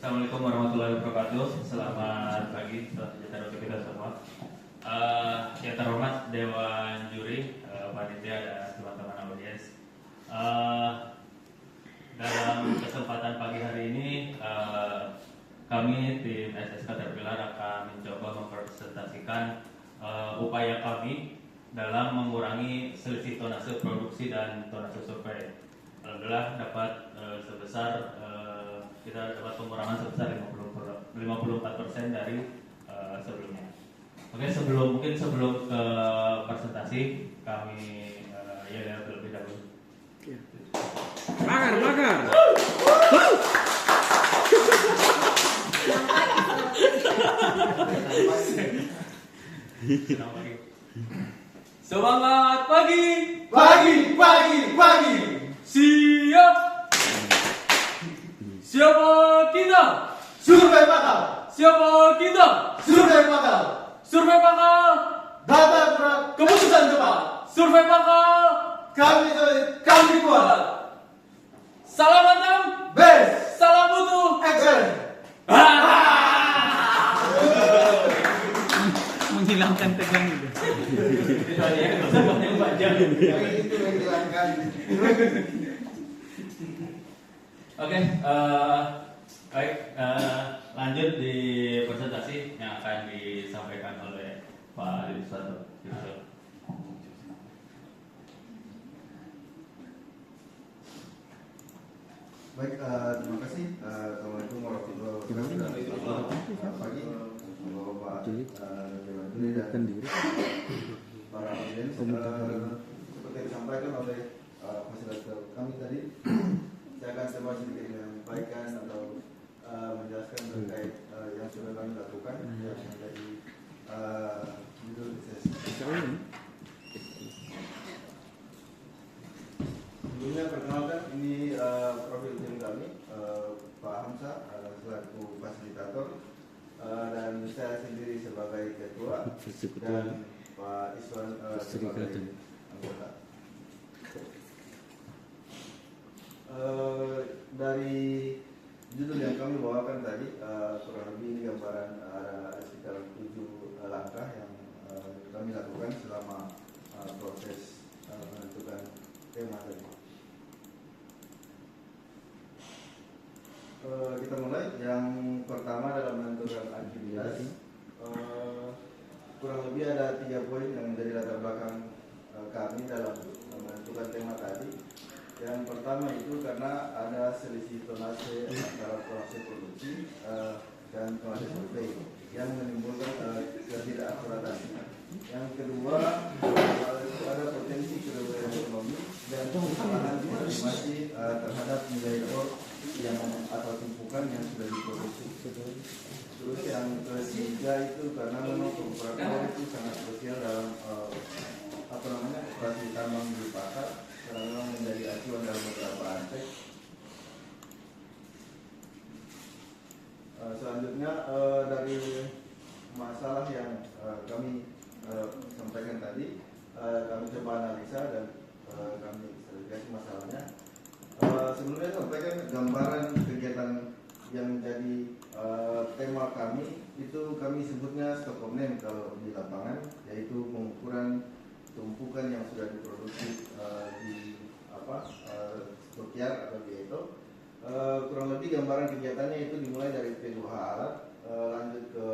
Assalamualaikum warahmatullahi wabarakatuh. Selamat pagi, selamat sejahtera untuk kita semua. Yang terhormat Dewan Juri, panitia dan teman-teman audiens. Dalam kesempatan pagi hari ini, kami tim SSK Caterpillar akan mencoba mempresentasikan upaya kami dalam mengurangi selisih tonase produksi dan tonase survei. Alhamdulillah dapat kita dapat pengurangan sebesar 54% dari sebelumnya. Oke, sebelum ke presentasi kami terlebih dahulu. Bakar. Semangat pagi. Pagi. Siapa kita? Survei bakal. Siapa kita? Survei bakal. Survei bakal. Data keputusan cepat. Survei bakal. Kami kuat. Salam mantap. Best. Salam butuh. Excellent. Menghilangkan tegang itu. Itu menghilangkan. Oke, baik, lanjut di presentasi yang akan disampaikan oleh Pak Didi Susanto. Baik, terima kasih. Assalamualaikum warahmatullahi wabarakatuh. Selamat pagi, Bapak Dewan Juri dan para audiens. Seperti yang disampaikan oleh fasilitator kami tadi, saya akan coba sedikit menyampaikan atau menjelaskan terkait yang sudah kami lakukan yang menjadi judul sesi. Sebelumnya perkenalkan, ini profil tim kami, Pak Hamsa selaku fasilitator dan saya sendiri sebagai ketua dan Pak Iswan sebagai anggota. Dari judul yang kami bawakan tadi, kurang lebih ini gambaran ada sekitar 7 langkah yang kami lakukan selama proses menentukan tema tadi. Kita mulai. Yang pertama dalam menentukan aktivitas, kurang lebih ada 3 poin yang menjadi latar belakang kami dalam menentukan tema tadi. Yang pertama itu karena ada selisih tonase antara tonase produksi dan tonase survei yang menimbulkan ketidakakuratan. Yang kedua, ada potensi kerugian ekonomi dan kesalahan estimasi terhadap nilai ore yang atau tumpukan yang sudah diproduksi. Terus yang ketiga itu karena memang pengukuran ore itu sangat krusial dalam operasi tambang di pasar, karena memang menjadi acuan dalam beberapa aspek. Selanjutnya dari masalah yang kami sampaikan tadi, kami coba analisa dan kami verifikasi masalahnya. Sebelumnya sampaikan gambaran kegiatan yang menjadi tema kami, itu kami sebutnya stokkomnen kalau di lapangan, yaitu pengukuran tumpukan yang sudah diproduksi di stokyard atau di itu. Kurang lebih gambaran kegiatannya itu dimulai dari P2H alat, lanjut ke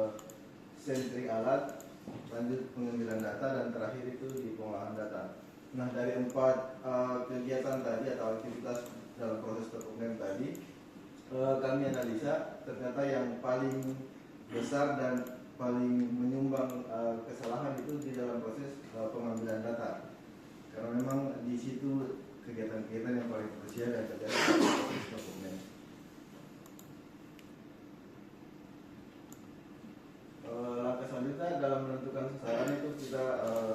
sentri alat, lanjut pengambilan data, dan terakhir itu di pengolahan data. Nah, dari 4 kegiatan tadi atau aktivitas dalam proses stokkomnen tadi, kami analisa ternyata yang paling besar dan paling menyumbang kesalahan itu di dalam proses pengambilan data, karena memang di situ kegiatan-kegiatan yang paling krusial dan terjadi dalam proses stokkomnen. Langkah selanjutnya dalam menentukan sasaran itu kita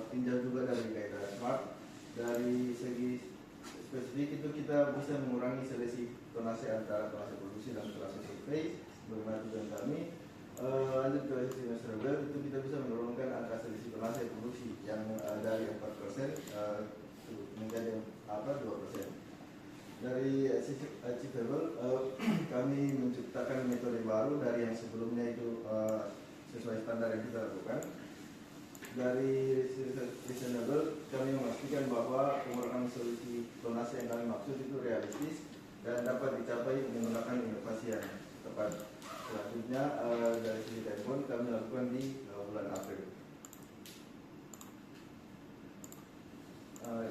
tinjau juga dari kaidah SMART. Dari segi spesifik itu kita bisa mengurangi selisih tonase antara tonase produksi dan tonase survei bagaimana tujuan kami. Lanjut ke sisi measurable, itu kita bisa menurunkan angka selisih tonase produksi yang dari 4% menjadi 2%. Dari sisi achievable, kami menciptakan metode baru dari yang sebelumnya itu sesuai standar yang kita lakukan. Dari reasonable kami memastikan bahwa pengurangan solusi tonase yang kami maksud itu realistis dan dapat dicapai menggunakan inovasi yang tepat. Selanjutnya dari sisi telepon kami lakukan di bulan April.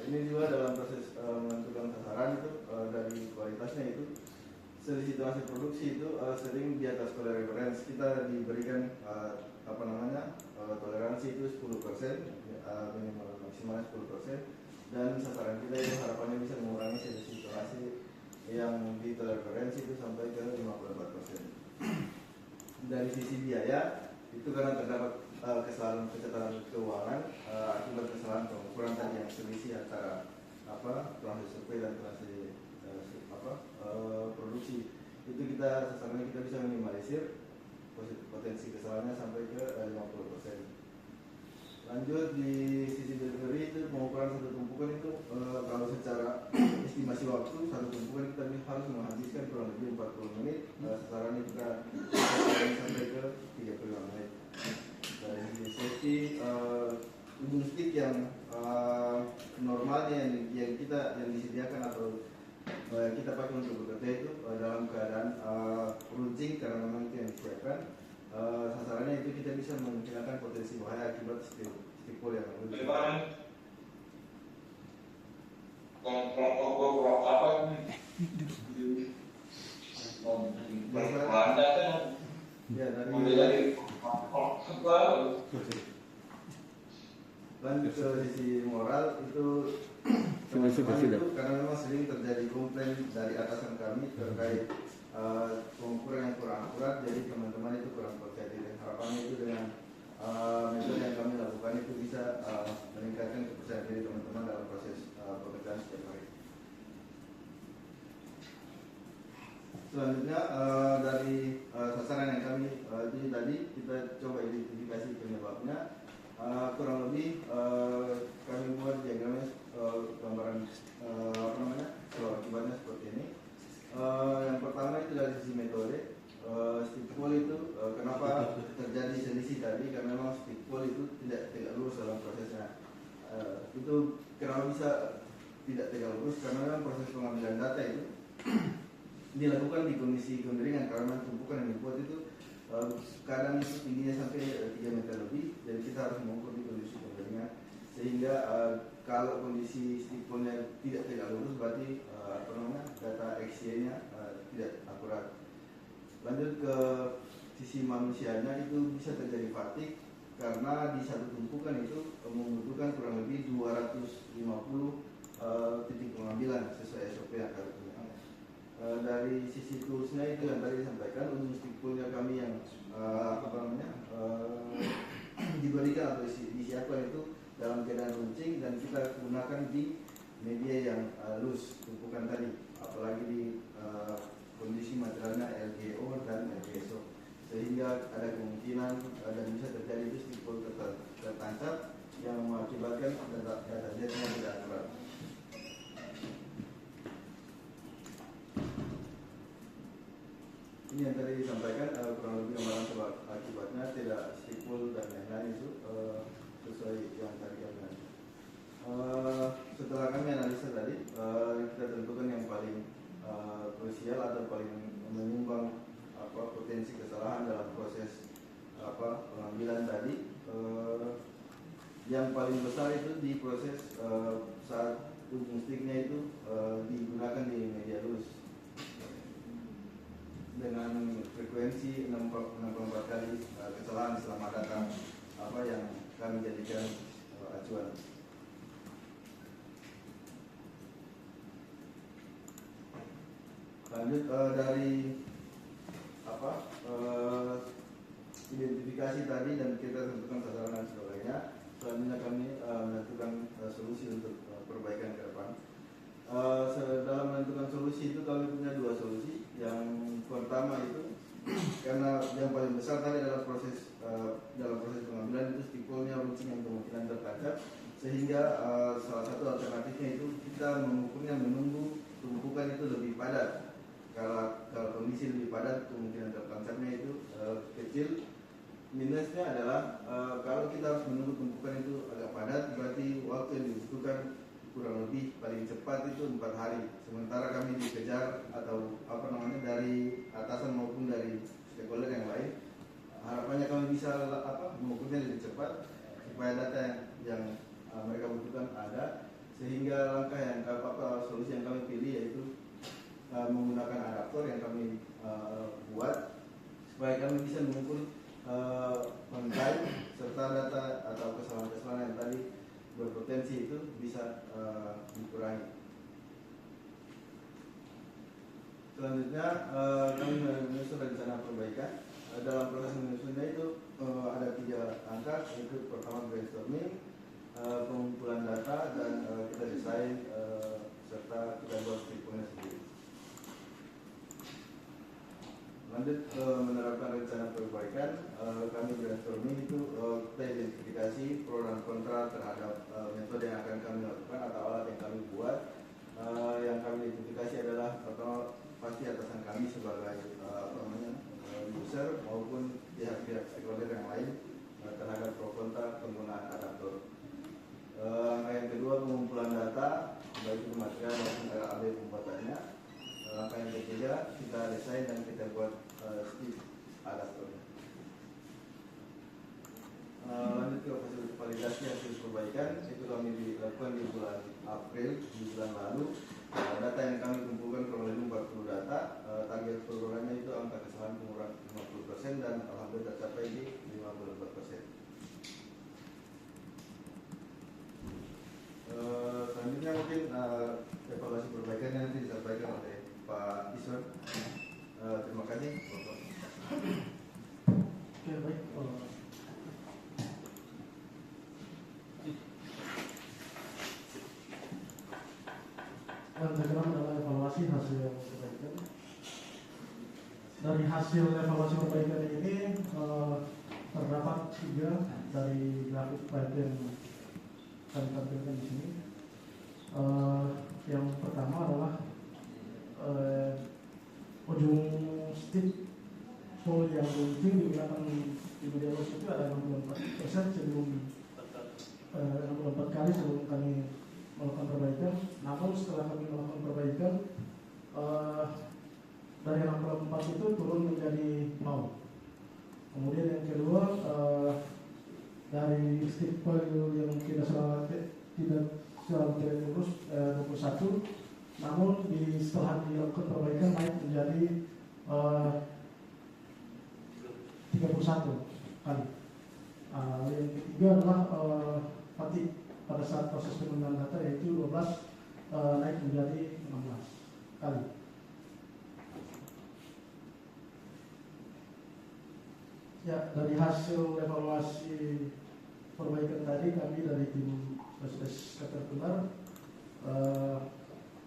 Ini juga dalam proses menentukan sasaran itu dari kualitasnya itu selisih tonase produksi itu sering di atas toleransi. Kita diberikan toleransi itu 10%, minimal maksimalnya 10%, dan sasaran kita itu harapannya bisa mengurangi selisih tonase yang di toleransi itu sampai ke 54%. Dari sisi biaya itu karena terdapat kesalahan pencatatan keuangan akibat kesalahan pengukuran tadi yang selisih antara tonase survei dan tonase produksi, itu sasarannya kita bisa minimalisir potensi kesalahannya sampai ke 50%. Lanjut di sisi delivery itu pengukuran satu tumpukan itu kalau secara estimasi waktu satu tumpukan kita harus menghabiskan kurang lebih 40 menit, sasarannya kita sampai ke 35 menit. Dari sisi safety ujung stick yang normalnya yang disediakan atau kita pakai untuk bekerja itu dalam keadaan runcing karena memang itu yang disiapkan. Sasarannya itu kita bisa menghilangkan potensi bahaya akibat stipul yang runcing. Ya, lanjut ke sisi moral itu teman-teman itu karena memang sering terjadi komplain dari atasan kami terkait pengukuran yang kurang akurat, jadi teman-teman itu kurang percaya diri. Harapannya itu dengan metode yang kami lakukan itu bisa meningkatkan kepercayaan diri teman-teman dalam proses pekerjaan setiap hari. Selanjutnya dari sasaran yang kami tadi kita coba identifikasi penyebabnya. Kurang lebih kami buat diagramnya gambaran soal akibatnya seperti ini. Yang pertama itu dari sisi metode. Stipul itu kenapa terjadi selisih tadi, karena memang stipul itu tidak lurus dalam prosesnya. Itu kenapa bisa tidak tegak lurus, karena memang proses pengambilan data itu dilakukan di kondisi kemiringan, karena tumpukan yang dibuat itu kadang itu tingginya sampai 3 meter lebih, jadi kita harus mengukur di kondisi kemiringan, sehingga kalau kondisi stipulnya tidak tegak lurus berarti data XY-nya tidak akurat. Lanjut ke sisi manusianya, itu bisa terjadi fatigue karena di satu tumpukan itu membutuhkan kurang lebih 250 titik pengambilan sesuai SOP yang kami punya. Dari sisi toolsnya itu yang tadi disampaikan, ujung stipulnya kami yang diberikan atau disiapkan itu dalam keadaan runcing dan kita gunakan di media yang loose tumpukan tadi, apalagi di kondisi materialnya LGO dan LGSO, sehingga ada kemungkinan dan bisa terjadi itu stipul tertancap yang mengakibatkan data jetnya tidak akurat. Ini yang tadi disampaikan kurang lebih gambaran sebab akibatnya tidak stipul dan lain-lain itu sesuai yang tadi kami. Setelah kami analisa tadi, kita tentukan yang paling krusial atau paling menyumbang potensi kesalahan dalam proses pengambilan tadi. Yang paling besar itu di proses saat ujung sticknya itu digunakan di media loose dengan frekuensi 64 kali kesalahan selama data yang kami jadikan acuan. Lanjut dari identifikasi tadi dan kita tentukan sasaran dan sebagainya. Selanjutnya kami menentukan solusi untuk perbaikan ke depan. Dalam menentukan solusi itu kami punya dua solusi. Yang pertama itu karena yang paling besar tadi dalam proses pengambilan itu stipulnya runcing yang kemungkinan tertancap, sehingga salah satu alternatifnya itu kita mengukurnya menunggu tumpukan itu lebih padat. Kalau kondisi lebih padat, kemungkinan terpancarnya itu kecil. Minusnya adalah kalau kita harus menunggu tumpukan itu agak padat, berarti waktu yang dibutuhkan kurang lebih paling cepat itu 4 hari. Sementara kami dikejar atau dari atasan maupun dari stakeholder yang lain, harapannya kami bisa mengukurnya lebih cepat supaya data yang mereka butuhkan ada, sehingga langkah yang solusi yang kami pilih yaitu menggunakan adaptor yang kami buat supaya kami bisa mengukur mengenai serta data atau kesalahan-kesalahan yang tadi berpotensi itu bisa dikurangi. Selanjutnya kami menyusun rencana perbaikan. Dalam proses menyusunnya itu ada 3 angka, yaitu pertama brainstorming, pengumpulan data, dan kita desain serta kita buat perhitungan sendiri. Lanjut menerapkan rencana perbaikan, kami brainstorming itu kita identifikasi pro dan kontra terhadap metode yang akan kami lakukan atau alat yang kami buat. Yang kami identifikasi adalah pertama pasti atasan kami sebagai user maupun pihak-pihak stakeholder yang lain terhadap pro kontra penggunaan adaptor. Langkah yang kedua pengumpulan data baik itu material maupun RAB pembuatannya. Langkah yang ketiga kita desain dan kita buat stick adaptornya. Lanjut ke fasilitas validasi hasil perbaikan, itu kami dilakukan di bulan April di bulan lalu. Data yang kami kumpulkan kurang lebih 40 data. Target perolehannya itu angka kesalahan pengurang 50% dan alhamdulillah tercapai di 54%. Selanjutnya mungkin evaluasi perbaikannya nanti disampaikan oleh Pak Iswan. Terima kasih. Oke, baik. Yang kedua adalah evaluasi hasil perbaikan. Dari hasil evaluasi perbaikan ini terdapat 3 dari grafik slide yang kami tampilkan di sini. Yang pertama adalah ujung stick full yang mungkin digunakan di media luas itu ada 64% sebelum 64 kali sebelum kami melakukan perbaikan. Namun setelah kami melakukan perbaikan dari 64 itu turun menjadi 0. Kemudian yang kedua dari stick file yang tidak selalu lurus 21, namun setelah dilakukan perbaikan naik menjadi 31 kali. Yang ketiga adalah nanti pada saat proses pengambilan data yaitu 12 naik menjadi 16 kali. Ya, dari hasil evaluasi perbaikan tadi kami dari tim spesialis Caterpillar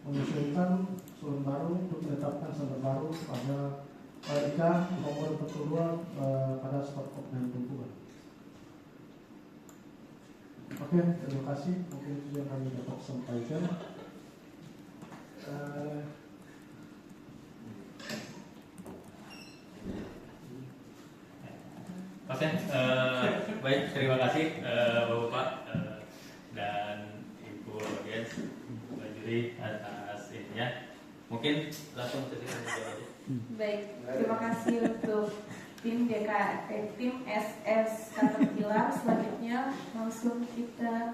mengusulkan solusi baru untuk menetapkan standar baru pada IK nomor 42 pada stop dan tumpukan. Oke, terima kasih. Mungkin itu yang kami dapat sampaikan. Oke, baik, terima kasih Bapak dan Ibu audiens, Pak Juri atas ininya. Mungkin langsung cerita aja. Baik, terima kasih untuk tim tim SS Caterpillar. Selanjutnya langsung kita